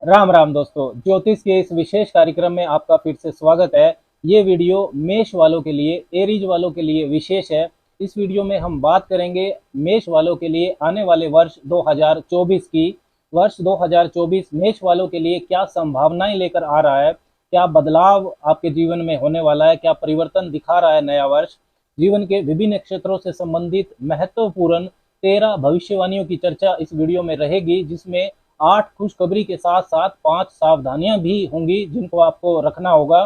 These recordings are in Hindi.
राम राम दोस्तों, ज्योतिष के इस विशेष कार्यक्रम में आपका फिर से स्वागत है। ये वीडियो मेष वालों के लिए, एरीज वालों के लिए विशेष है। इस वीडियो में हम बात करेंगे मेष वालों के लिए आने वाले वर्ष 2024 की। वर्ष 2024 मेष वालों के लिए क्या संभावनाएं लेकर आ रहा है, क्या बदलाव आपके जीवन में होने वाला है, क्या परिवर्तन दिखा रहा है नया वर्ष। जीवन के विभिन्न क्षेत्रों से संबंधित महत्वपूर्ण 13 भविष्यवाणियों की चर्चा इस वीडियो में रहेगी, जिसमें 8 खुशखबरी के साथ साथ 5 सावधानियां भी होंगी जिनको आपको रखना होगा।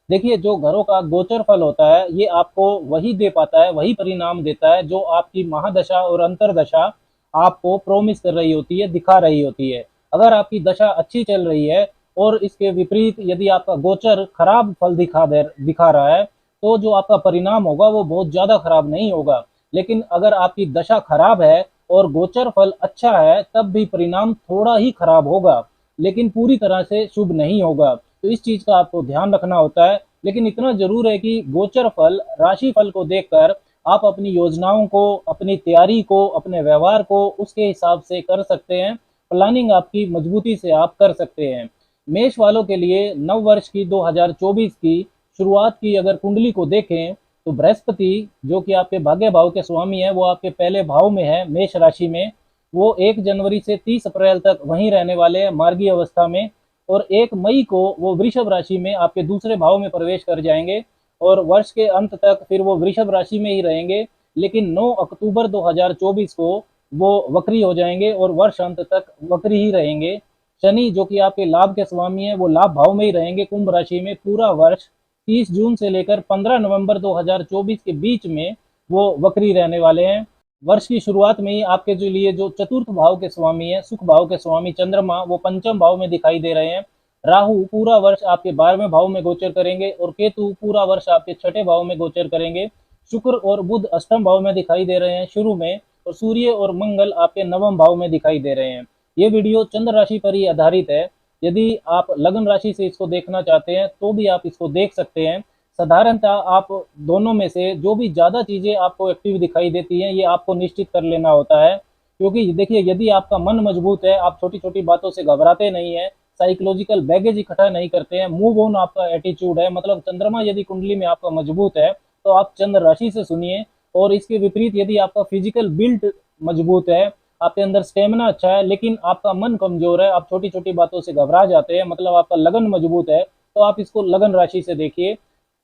देखिए, जो घरों का गोचर फल होता है ये आपको वही दे पाता है, वही परिणाम देता है जो आपकी महादशा और अंतरदशा आपको प्रॉमिस कर रही होती है, दिखा रही होती है। अगर आपकी दशा अच्छी चल रही है और इसके विपरीत यदि आपका गोचर खराब फल दिखा रहा है तो जो आपका परिणाम होगा वो बहुत ज्यादा खराब नहीं होगा। लेकिन अगर आपकी दशा खराब है और गोचर फल अच्छा है तब भी परिणाम थोड़ा ही खराब होगा, लेकिन पूरी तरह से शुभ नहीं होगा। तो इस चीज का आपको ध्यान रखना होता है। लेकिन इतना जरूर है कि गोचर फल, राशि फल को देखकर आप अपनी योजनाओं को, अपनी तैयारी को, अपने व्यवहार को उसके हिसाब से कर सकते हैं। प्लानिंग आपकी मजबूती से आप कर सकते हैं। मेष वालों के लिए नव वर्ष की 2024 की शुरुआत की अगर कुंडली को देखें तो बृहस्पति, जो कि आपके भाग्य भाव के स्वामी है, वो आपके पहले भाव में है, मेष राशि में। वो 1 जनवरी से 30 अप्रैल तक वहीं रहने वाले हैं मार्गीय अवस्था में, और 1 मई को वो वृषभ राशि में आपके दूसरे भाव में प्रवेश कर जाएंगे और वर्ष के अंत तक फिर वो वृषभ राशि में ही रहेंगे। लेकिन 9 अक्टूबर 2024 को वो वक्री हो जाएंगे और वर्ष अंत तक वक्री ही रहेंगे। शनि, जो कि आपके लाभ के स्वामी है, वो लाभ भाव में ही रहेंगे कुंभ राशि में पूरा वर्ष। 30 जून से लेकर 15 नवंबर 2024 के बीच में वो वक्री रहने वाले हैं। वर्ष की शुरुआत में ही आपके जो लिए जो चतुर्थ भाव के स्वामी है, सुख भाव के स्वामी चंद्रमा, वो पंचम भाव में दिखाई दे रहे हैं। राहु पूरा वर्ष आपके 12वें भाव में गोचर करेंगे और केतु पूरा वर्ष आपके 6ठे भाव में गोचर करेंगे। शुक्र और बुध अष्टम भाव में दिखाई दे रहे हैं शुरू में, और सूर्य और मंगल आपके 9वें भाव में दिखाई दे रहे हैं। ये वीडियो चंद्र राशि पर ही आधारित है। यदि आप लगन राशि से इसको देखना चाहते हैं तो भी आप इसको देख सकते हैं। साधारणतः आप दोनों में से जो भी ज्यादा चीजें आपको एक्टिव दिखाई देती हैं ये आपको निश्चित कर लेना होता है। क्योंकि देखिए, यदि आपका मन मजबूत है, आप छोटी छोटी बातों से घबराते नहीं है, साइकोलॉजिकल बैगेज इकट्ठा नहीं करते हैं, मूव ऑन आपका एटीट्यूड है, मतलब चंद्रमा यदि कुंडली में आपका मजबूत है तो आप चंद्र राशि से सुनिए। और इसके विपरीत यदि आपका फिजिकल बिल्ड मजबूत है, आपके अंदर स्टेमिना अच्छा है, लेकिन आपका मन कमजोर है, आप छोटी छोटी बातों से घबरा जाते हैं, मतलब आपका लगन मजबूत है, तो आप इसको लगन राशि से देखिए।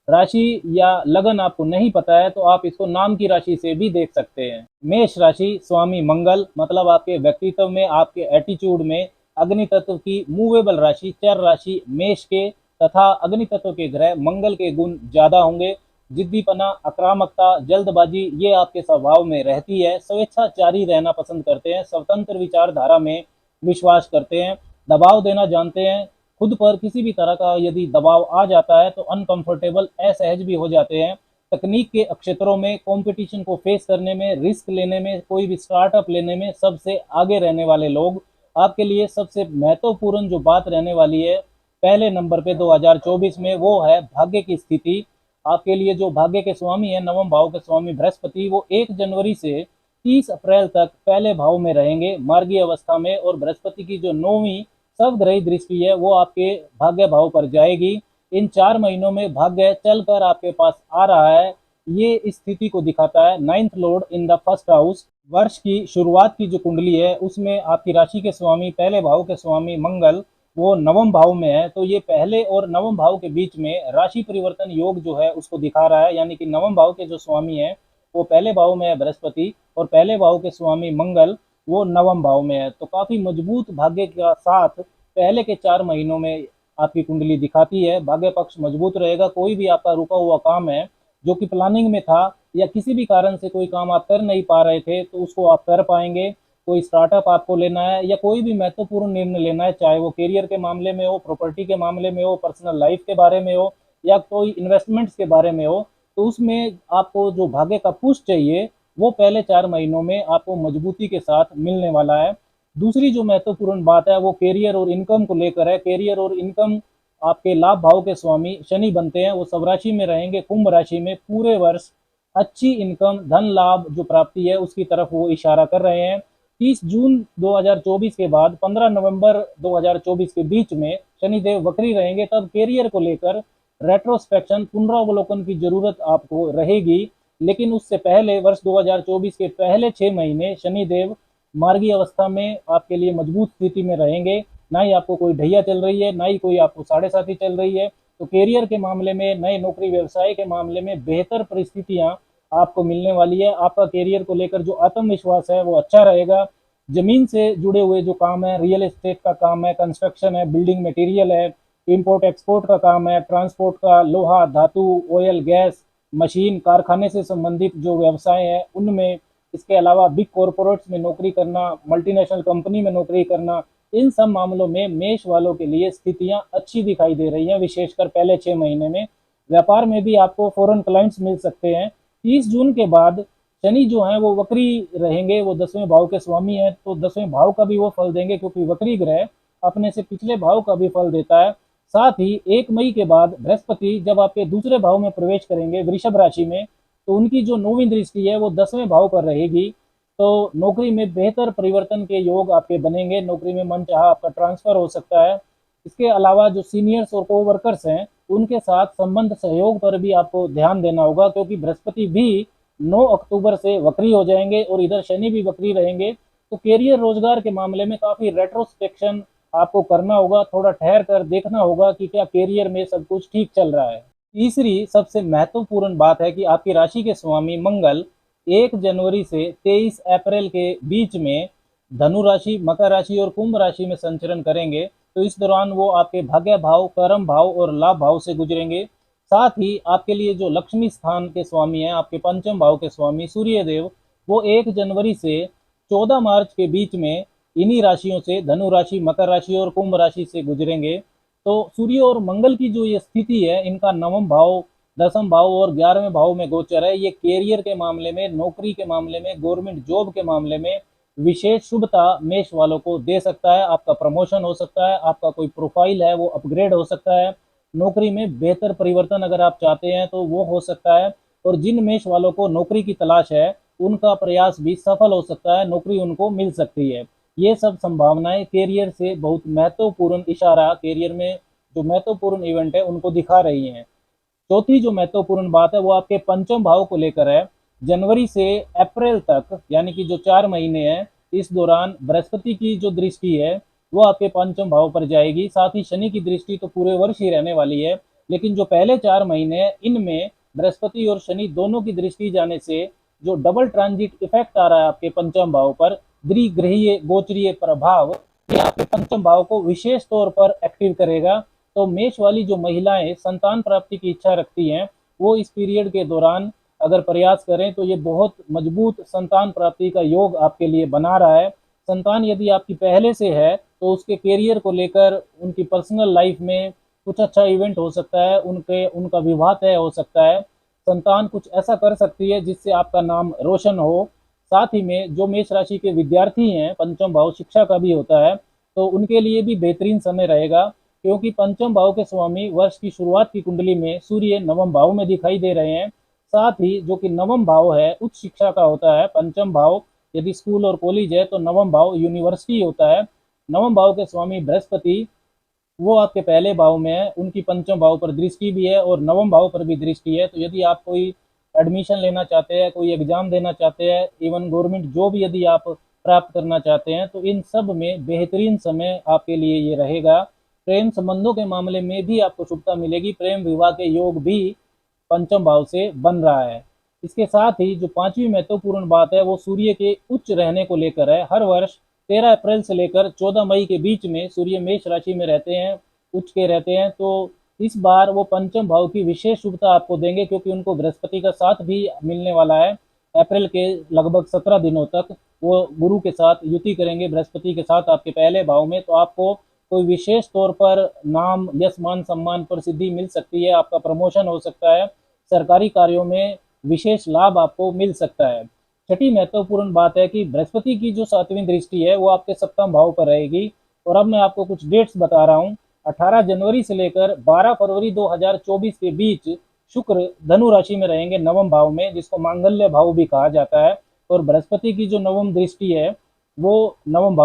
राशि या लगन आपको नहीं पता है तो आप इसको नाम की राशि से भी देख सकते हैं। मेष राशि स्वामी मंगल, मतलब आपके व्यक्तित्व में, आपके एटीट्यूड में अग्नि तत्व की मूवेबल राशि, चर राशि मेष के तथा अग्नि तत्व के ग्रह मंगल के गुण ज्यादा होंगे। जिद्दीपना, आक्रामकता, जल्दबाजी ये आपके स्वभाव में रहती है। स्वेच्छाचारी रहना पसंद करते हैं, स्वतंत्र विचारधारा में विश्वास करते हैं, दबाव देना जानते हैं। खुद पर किसी भी तरह का यदि दबाव आ जाता है तो अनकंफर्टेबल, असहज भी हो जाते हैं। तकनीक के क्षेत्रों में, कंपटीशन को फेस करने में, रिस्क लेने में, कोई भी स्टार्टअप लेने में सबसे आगे रहने वाले लोग। आपके लिए सबसे महत्वपूर्ण जो बात रहने वाली है पहले नंबर पे 2024 में, वो है भाग्य की स्थिति। आपके लिए जो भाग्य के स्वामी है, नवम भाव के स्वामी बृहस्पति, वो 1 जनवरी से 30 अप्रैल तक पहले भाव में रहेंगे मार्गीय अवस्था में, और बृहस्पति की जो 9वीं सर्वग्रही दृष्टि है वो आपके भाग्य भाव पर जाएगी। इन 4 महीनों में भाग्य चलकर आपके पास आ रहा है, ये इस स्थिति को दिखाता है। 9th Lord in the first house. वर्ष की शुरुआत की जो कुंडली है उसमें आपकी राशि के स्वामी, पहले भाव के स्वामी मंगल, वो 9वें भाव में है। तो ये पहले और 9वें भाव के बीच में राशि परिवर्तन योग जो है उसको दिखा रहा है, यानी कि 9वें भाव के जो स्वामी है वो पहले भाव में है बृहस्पति, और पहले भाव के स्वामी मंगल वो 9वें भाव में है। तो काफी मजबूत भाग्य के साथ पहले के 4 महीनों में आपकी कुंडली दिखाती है। भाग्य पक्ष मजबूत रहेगा। कोई भी आपका रुका हुआ काम है जो कि प्लानिंग में था, या किसी भी कारण से कोई काम आप कर नहीं पा रहे थे, तो उसको आप कर पाएंगे। कोई स्टार्टअप आपको लेना है या कोई भी महत्वपूर्ण निर्णय लेना है, चाहे वो करियर के मामले में हो, प्रॉपर्टी के मामले में हो, पर्सनल लाइफ के बारे में हो, या कोई इन्वेस्टमेंट्स के बारे में हो, तो उसमें आपको जो भाग्य का पुश चाहिए वो पहले 4 महीनों में आपको मजबूती के साथ मिलने वाला है। दूसरी जो महत्वपूर्ण बात है वो करियर और इनकम को लेकर है। करियर और इनकम, आपके लाभ भाव के स्वामी शनि बनते हैं, वो सब राशि में रहेंगे कुंभ राशि में पूरे वर्ष। अच्छी इनकम, धन लाभ जो प्राप्ति है उसकी तरफ वो इशारा कर रहे हैं। 30 जून 2024 के बाद 15 नवंबर 2024 के बीच में शनिदेव वक्री रहेंगे, तब कैरियर को लेकर रेट्रोस्पेक्शन पुनरावलोकन की जरूरत आपको रहेगी। लेकिन उससे पहले वर्ष 2024 के पहले 6 महीने शनिदेव मार्गी अवस्था में आपके लिए मजबूत स्थिति में रहेंगे। ना ही आपको कोई ढैया चल रही है, ना ही कोई आपको साढ़े साथी चल रही है। तो कैरियर के मामले में, नए नौकरी व्यवसाय के मामले में बेहतर परिस्थितियां आपको मिलने वाली है। आपका कैरियर को लेकर जो आत्मविश्वास है वो अच्छा रहेगा। जमीन से जुड़े हुए जो काम है, रियल एस्टेट का काम है, कंस्ट्रक्शन है, बिल्डिंग मटेरियल है, इंपोर्ट एक्सपोर्ट का काम है, ट्रांसपोर्ट का, लोहा धातु, ऑयल गैस, मशीन, कारखाने से संबंधित जो व्यवसाय है उनमें, इसके अलावा बिग कॉरपोरेट्स में नौकरी करना, मल्टीनेशनल कंपनी में नौकरी करना, इन सब मामलों में मेष वालों के लिए स्थितियां अच्छी दिखाई दे रही हैं। विशेषकर पहले 6 महीने में व्यापार में भी आपको फॉरेन क्लाइंट्स मिल सकते हैं। 30 जून के बाद शनि जो है वो वक्री रहेंगे, वो 10वें भाव के स्वामी हैं, तो 10वें भाव का भी वो फल देंगे, क्योंकि वक्री ग्रह अपने से पिछले भाव का भी फल देता है। साथ ही 1 मई के बाद बृहस्पति जब आपके दूसरे भाव में प्रवेश करेंगे वृषभ राशि में, तो उनकी जो 9वीं दृष्टि है वो 10वें भाव पर रहेगी। तो नौकरी में बेहतर परिवर्तन के योग आपके बनेंगे, नौकरी में मनचाहा आपका ट्रांसफर हो सकता है। इसके अलावा जो सीनियर्स और कोवर्कर्स हैं उनके साथ संबंध सहयोग पर भी आपको ध्यान देना होगा, क्योंकि बृहस्पति भी 9 अक्टूबर से वक्री हो जाएंगे और इधर शनि भी वक्री रहेंगे। तो कैरियर रोजगार के मामले में काफी रेट्रोस्पेक्शन आपको करना होगा, थोड़ा ठहर कर देखना होगा कि क्या कैरियर में सब कुछ ठीक चल रहा है। तीसरी सबसे महत्वपूर्ण बात है कि आपकी राशि के स्वामी मंगल 1 जनवरी से 23 अप्रैल के बीच में धनु राशि, मकर राशि और कुंभ राशि में संचरण करेंगे। तो इस दौरान वो आपके भाग्य भाव, कर्म भाव और लाभ भाव से गुजरेंगे। साथ ही आपके लिए जो लक्ष्मी स्थान के स्वामी हैं, आपके पंचम भाव के स्वामी सूर्य देव, वो 1 जनवरी से 14 मार्च के बीच में इन्हीं राशियों से, धनु राशि, मकर राशि और कुंभ राशि से गुजरेंगे। तो सूर्य और मंगल की जो ये स्थिति है, इनका 9वां भाव, 10वां भाव और 11वें भाव में गोचर है। ये कैरियर के मामले में, नौकरी के मामले में, गवर्नमेंट जॉब के मामले में विशेष शुभता मेष वालों को दे सकता है। आपका प्रमोशन हो सकता है, आपका कोई प्रोफाइल है वो अपग्रेड हो सकता है, नौकरी में बेहतर परिवर्तन अगर आप चाहते हैं तो वो हो सकता है। और जिन मेष वालों को नौकरी की तलाश है उनका प्रयास भी सफल हो सकता है, नौकरी उनको मिल सकती है। ये सब संभावनाएं कैरियर से बहुत महत्वपूर्ण इशारा, कैरियर में जो महत्वपूर्ण इवेंट है उनको दिखा रही हैं। चौथी जो महत्वपूर्ण बात है वो आपके पंचम भाव को लेकर है। जनवरी से अप्रैल तक, यानी कि जो 4 महीने हैं, इस दौरान बृहस्पति की जो दृष्टि है वो आपके पंचम भाव पर जाएगी। साथ ही शनि की दृष्टि तो पूरे वर्ष ही रहने वाली है, लेकिन जो पहले 4 महीने हैं इनमें बृहस्पति और शनि दोनों की दृष्टि जाने से जो डबल ट्रांजिट इफेक्ट आ रहा है आपके पंचम भाव पर, द्विग्रहीय गोचरीय प्रभाव, ये आपके पंचम भाव को विशेष तौर पर एक्टिव करेगा। तो मेष वाली जो महिलाएं संतान प्राप्ति की इच्छा रखती हैं, वो इस पीरियड के दौरान अगर प्रयास करें तो ये बहुत मजबूत संतान प्राप्ति का योग आपके लिए बना रहा है। संतान यदि आपकी पहले से है तो उसके कैरियर को लेकर, उनकी पर्सनल लाइफ में कुछ अच्छा इवेंट हो सकता है, उनका विवाह तय हो सकता है। संतान कुछ ऐसा कर सकती है जिससे आपका नाम रोशन हो। साथ ही में जो मेष राशि के विद्यार्थी हैं, पंचम भाव शिक्षा का भी होता है, तो उनके लिए भी बेहतरीन समय रहेगा, क्योंकि पंचम भाव के स्वामी वर्ष की शुरुआत की कुंडली में सूर्य 9वें भाव में दिखाई दे रहे हैं। साथ ही जो कि 9वां भाव है उच्च शिक्षा का होता है, पंचम भाव यदि स्कूल और कॉलेज है तो 9वां भाव यूनिवर्सिटी होता है। 9वें भाव के स्वामी बृहस्पति वो आपके पहले भाव में है, उनकी पंचम भाव पर दृष्टि भी है और 9वें भाव पर भी दृष्टि है। तो यदि आप कोई एडमिशन लेना चाहते हैं, कोई एग्जाम देना चाहते हैं, इवन गवर्नमेंट जॉब यदि आप प्राप्त करना चाहते हैं, तो इन सब में बेहतरीन समय आपके लिए ये रहेगा। प्रेम संबंधों के मामले में भी आपको शुभता मिलेगी, प्रेम विवाह के योग भी पंचम भाव से बन रहा है। इसके साथ ही जो 5वीं महत्वपूर्ण बात है वो सूर्य के उच्च रहने को लेकर है। हर वर्ष 13 अप्रैल से लेकर 14 मई के बीच में सूर्य मेष राशि में रहते हैं, उच्च के रहते हैं। तो इस बार वो पंचम भाव की विशेष शुभता आपको देंगे, क्योंकि उनको बृहस्पति का साथ भी मिलने वाला है। अप्रैल के लगभग 17 दिनों तक वो गुरु के साथ युति करेंगे, बृहस्पति के साथ आपके पहले भाव में। तो आपको कोई विशेष तौर पर नाम, यश, मान, सम्मान, प्रसिद्धि मिल सकती है, आपका प्रमोशन हो सकता है, सरकारी कार्यों में विशेष लाभ आपको मिल सकता है। छठी महत्वपूर्ण बात है कि बृहस्पति की जो 7वीं दृष्टि है वो आपके सप्तम भाव पर रहेगी। और अब मैं आपको कुछ डेट्स बता रहा हूँ। 18 जनवरी से लेकर 12 फरवरी 2024 के बीच शुक्र धनु राशि में रहेंगे 9वें भाव में, जिसको मांगल्य भाव भी कहा जाता है। और बृहस्पति की जो 9वीं दृष्टि है वो नवम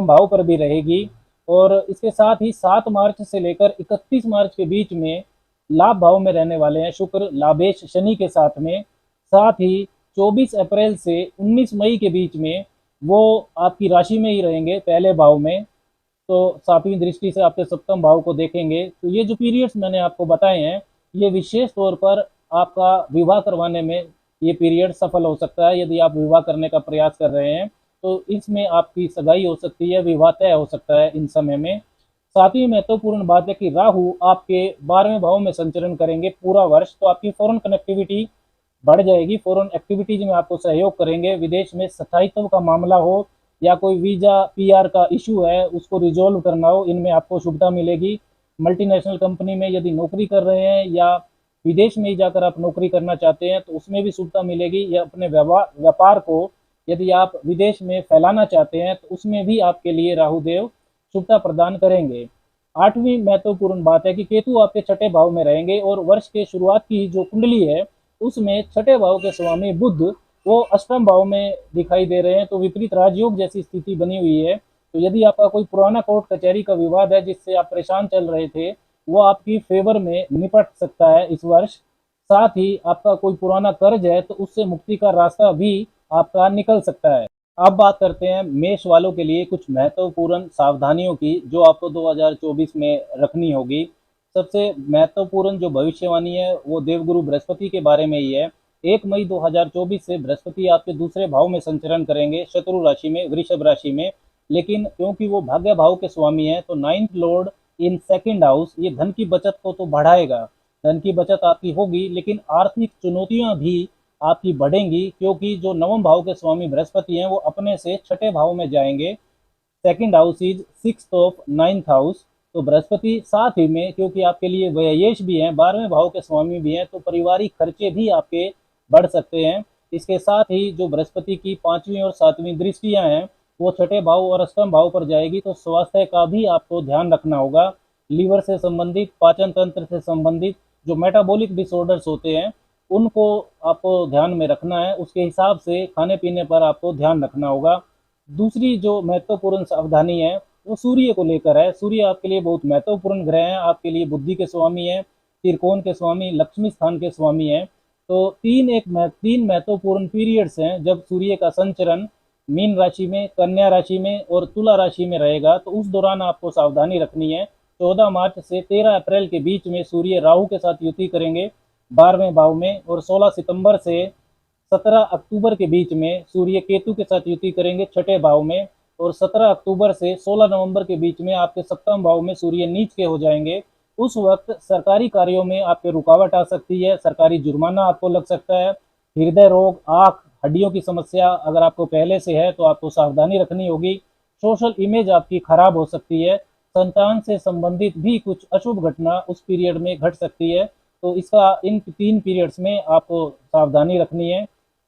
भाव पर भी रहेगी। और इसके साथ ही 7 मार्च से लेकर 31 मार्च के बीच में लाभ भाव में रहने वाले हैं शुक्र, लाभेश शनि के साथ में। साथ ही 24 अप्रैल से 19 मई के बीच में वो आपकी राशि में ही रहेंगे, पहले भाव में। तो सातवीं दृष्टि से आपके सप्तम भाव को देखेंगे। तो ये जो पीरियड्स मैंने आपको बताए हैं, ये विशेष तौर पर आपका विवाह करवाने में ये पीरियड सफल हो सकता है। यदि आप विवाह करने का प्रयास कर रहे हैं तो इसमें आपकी सगाई हो सकती है, विवाह तय हो सकता है इन समय में। सातवीं महत्वपूर्ण बात है कि राहु आपके 12वें भाव में संचरण करेंगे पूरा वर्ष, तो आपकी फॉरेन कनेक्टिविटी बढ़ जाएगी, फॉरेन एक्टिविटीज में आपको सहयोग करेंगे। विदेश में स्थायित्व का मामला हो या कोई वीजा पीआर का इशू है उसको रिजोल्व करना हो, इनमें आपको शुभता मिलेगी। मल्टीनेशनल कंपनी में यदि नौकरी कर रहे हैं या विदेश में ही जाकर आप नौकरी करना चाहते हैं तो उसमें भी शुभता मिलेगी। या अपने व्यापार को यदि आप विदेश में फैलाना चाहते हैं तो उसमें भी आपके लिए राहु देव शुभता प्रदान करेंगे। आठवीं महत्वपूर्ण बात है कि केतु आपके छठे भाव में रहेंगे और वर्ष के शुरुआत की जो कुंडली है उसमें छठे भाव के स्वामी बुध वो अष्टम भाव में दिखाई दे रहे हैं। तो विपरीत राजयोग जैसी स्थिति बनी हुई है। तो यदि आपका कोई पुराना कोर्ट कचहरी का विवाद है जिससे आप परेशान चल रहे थे, वो आपकी फेवर में निपट सकता है इस वर्ष। साथ ही आपका कोई पुराना कर्ज है तो उससे मुक्ति का रास्ता भी आपका निकल सकता है। अब बात करते हैं मेष वालों के लिए कुछ महत्वपूर्ण सावधानियों की जो आपको 2024 में रखनी होगी। सबसे महत्वपूर्ण जो भविष्यवाणी है वो देवगुरु बृहस्पति के बारे में ही है। 1 मई 2024 से बृहस्पति आपके दूसरे भाव में संचरण करेंगे, शत्रु राशि में, वृषभ राशि में। लेकिन क्योंकि वो भाग्य भाव के स्वामी हैं तो 9th Lord in second house ये धन की बचत को तो बढ़ाएगा, धन की बचत आपकी होगी, लेकिन आर्थिक चुनौतियां भी आपकी बढ़ेंगी क्योंकि जो नवम भाव के स्वामी बृहस्पति हैं वो अपने से छठे भाव में जाएंगे। Second house is 6th of 9th house. तो बृहस्पति साथ ही में क्योंकि आपके लिए व्ययेश भी हैं, 12वें भाव के स्वामी भी हैं, तो पारिवारिक खर्चे भी आपके बढ़ सकते हैं। इसके साथ ही जो बृहस्पति की 5वीं और 7वीं दृष्टियां हैं वो छठे भाव और अष्टम भाव पर जाएगी, तो स्वास्थ्य का भी आपको ध्यान रखना होगा। लीवर से संबंधित, पाचन तंत्र से संबंधित जो मेटाबॉलिक डिसऑर्डर्स होते हैं उनको आपको ध्यान में रखना है, उसके हिसाब से खाने पीने पर आपको ध्यान रखना होगा। दूसरी जो महत्वपूर्ण सावधानी है वो सूर्य को लेकर है। सूर्य आपके लिए बहुत महत्वपूर्ण ग्रह है, आपके लिए बुद्धि के स्वामी है, त्रिकोण के स्वामी, लक्ष्मी स्थान के स्वामी है। तो तीन महत्वपूर्ण पीरियड्स हैं जब सूर्य का संचरण मीन राशि में, कन्या राशि में और तुला राशि में रहेगा, तो उस दौरान आपको सावधानी रखनी है। 14 मार्च से 13 अप्रैल के बीच में सूर्य राहु के साथ युति करेंगे 12वें भाव में, और 16 सितंबर से 17 अक्टूबर के बीच में सूर्य केतु के साथ युति करेंगे छठे भाव में, और 17 अक्टूबर से 16 नवंबर के बीच में आपके सप्तम भाव में सूर्य नीच के हो जाएंगे। उस वक्त सरकारी कार्यों में आपके रुकावट आ सकती है, सरकारी जुर्माना आपको लग सकता है। हृदय रोग, आँख, हड्डियों की समस्या अगर आपको पहले से है तो आपको सावधानी रखनी होगी। सोशल इमेज आपकी खराब हो सकती है। संतान से संबंधित भी कुछ अशुभ घटना उस पीरियड में घट सकती है। तो इसका इन 3 पीरियड्स में आपको सावधानी रखनी है।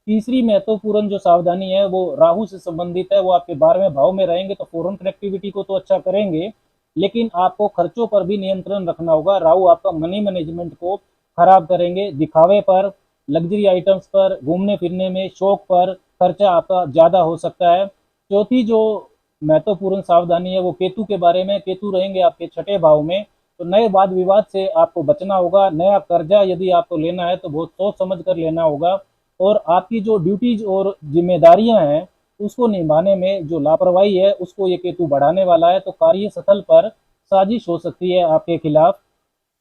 तीसरी महत्वपूर्ण जो सावधानी है वो राहु से संबंधित है। वो आपके 12वें भाव में रहेंगे तो फॉरेन कनेक्टिविटी को तो अच्छा करेंगे, लेकिन आपको खर्चों पर भी नियंत्रण रखना होगा। राहु आपका मनी मैनेजमेंट को खराब करेंगे। दिखावे पर, लग्जरी आइटम्स पर, घूमने फिरने में, शौक पर खर्चा आपका ज़्यादा हो सकता है। चौथी जो महत्वपूर्ण सावधानी है वो केतु के बारे में। केतु रहेंगे आपके छठे भाव में, तो नए वाद विवाद से आपको बचना होगा। नया कर्जा यदि आपको लेना है तो बहुत सोच समझ कर लेना होगा, और आपकी जो ड्यूटीज और जिम्मेदारियां हैं उसको निभाने में जो लापरवाही है उसको ये केतु बढ़ाने वाला है। तो कार्यस्थल पर साजिश हो सकती है आपके खिलाफ।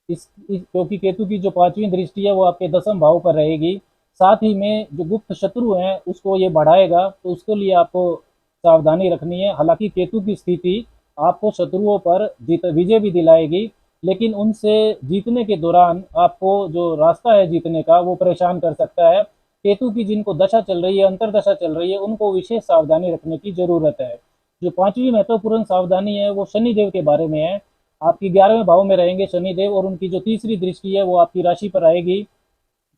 क्योंकि केतु की जो 5वीं दृष्टि है वो आपके 10वें भाव पर रहेगी। साथ ही में जो गुप्त शत्रु हैं उसको ये बढ़ाएगा, तो उसके लिए आपको सावधानी रखनी है। हालांकि केतु की स्थिति आपको शत्रुओं पर विजय भी दिलाएगी, लेकिन उनसे जीतने के दौरान आपको जो रास्ता है जीतने का वो परेशान कर सकता है। केतु की जिनको दशा चल रही है, अंतरदशा चल रही है, उनको विशेष सावधानी रखने की जरूरत है। जो 5वीं महत्वपूर्ण सावधानी है वो शनिदेव के बारे में है। आपकी 11वें भाव में रहेंगे शनिदेव, और उनकी जो तीसरी दृष्टि है वो आपकी राशि पर आएगी,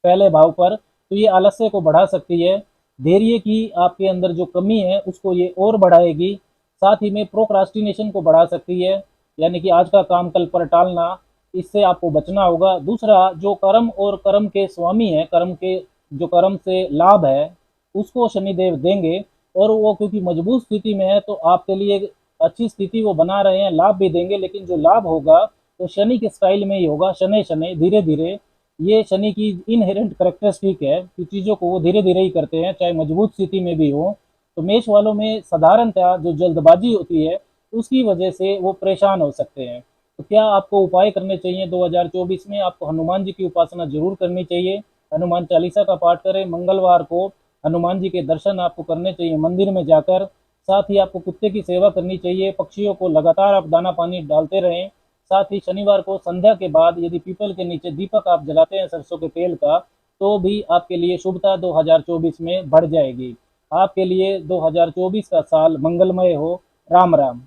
पहले भाव पर। तो ये आलस्य को बढ़ा सकती है। धैर्य की आपके अंदर जो कमी है उसको ये और बढ़ाएगी। साथ ही में प्रोक्रास्टिनेशन को बढ़ा सकती है, यानी कि आज का काम कल पर टालना, इससे आपको बचना होगा। दूसरा, जो कर्म और कर्म के स्वामी है, कर्म के जो कर्म से लाभ है उसको शनिदेव देंगे, और वो क्योंकि मजबूत स्थिति में है तो आपके लिए एक अच्छी स्थिति वो बना रहे हैं, लाभ भी देंगे। लेकिन जो लाभ होगा तो शनि के स्टाइल में ही होगा, शनै शनै धीरे धीरे। ये शनि की इनहेरेंट करेक्टरिस्टिक है कि चीज़ों को वो धीरे धीरे ही करते हैं, चाहे मजबूत स्थिति में भी हो। तो मेष वालों में साधारणतः जो जल्दबाजी होती है उसकी वजह से वो परेशान हो सकते हैं। तो क्या आपको उपाय करने चाहिए 2024 में? आपको हनुमान जी की उपासना जरूर करनी चाहिए, हनुमान चालीसा का पाठ करें। मंगलवार को हनुमान जी के दर्शन आपको करने चाहिए मंदिर में जाकर। साथ ही आपको कुत्ते की सेवा करनी चाहिए, पक्षियों को लगातार आप दाना पानी डालते रहें। साथ ही शनिवार को संध्या के बाद यदि पीपल के नीचे दीपक आप जलाते हैं सरसों के तेल का, तो भी आपके लिए शुभता 2024 में बढ़ जाएगी। आपके लिए 2024 का साल मंगलमय हो। राम राम।